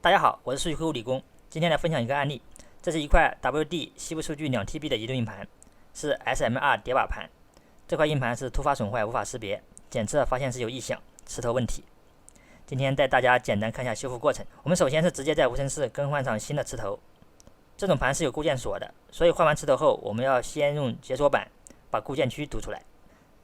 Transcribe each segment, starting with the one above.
大家好，我是数据恢复理工。今天来分享一个案例，这是一块 WD 西部数据 2TB 的移动硬盘，是 SMR 叠瓦盘。这块硬盘是突发损坏，无法识别，检测发现是有异响，磁头问题。今天带大家简单看一下修复过程。我们首先是直接在无尘室更换上新的磁头。这种盘是有固件锁的，所以换完磁头后，我们要先用解锁板把固件区读出来。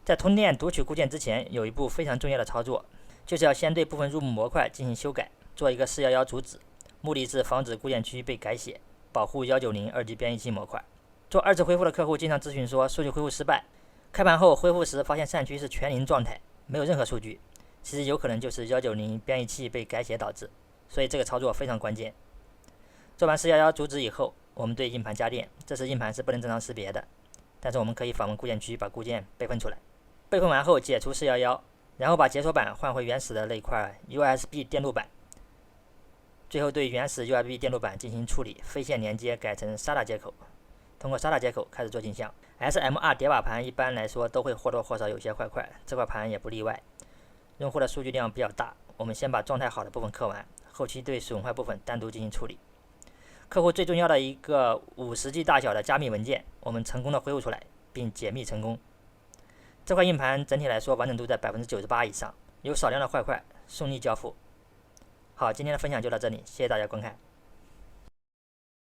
在通电读取固件之前，有一步非常重要的操作，就是要先对部分入目模块进行修改，做一个411主旨，目的是防止固件区被改写，保护190 2G 编译器模块。做二次恢复的客户经常咨询说数据恢复失败，开盘后恢复时发现扇区是全零状态，没有任何数据，其实有可能就是190编译器被改写导致，所以这个操作非常关键。做完411主旨以后，我们对硬盘加电，这时硬盘是不能正常识别的，但是我们可以访问固件区把固件备份出来。备份完后解除411，然后把解锁板换回原始的那块 USB 电路板，最后对原始 USB 电路板进行处理，非线连接改成 SATA 接口，通过 SATA 接口开始做镜像。SMR 叠瓦盘一般来说都会或多或少有些坏块，这块盘也不例外。用户的数据量比较大，我们先把状态好的部分刻完，后期对损坏部分单独进行处理。客户最重要的一个50G 大小的加密文件，我们成功的恢复出来并解密成功。这块硬盘整体来说完整度在 98% 以上，有少量的坏块，顺利交付。好，今天的分享就到这里，谢谢大家观看。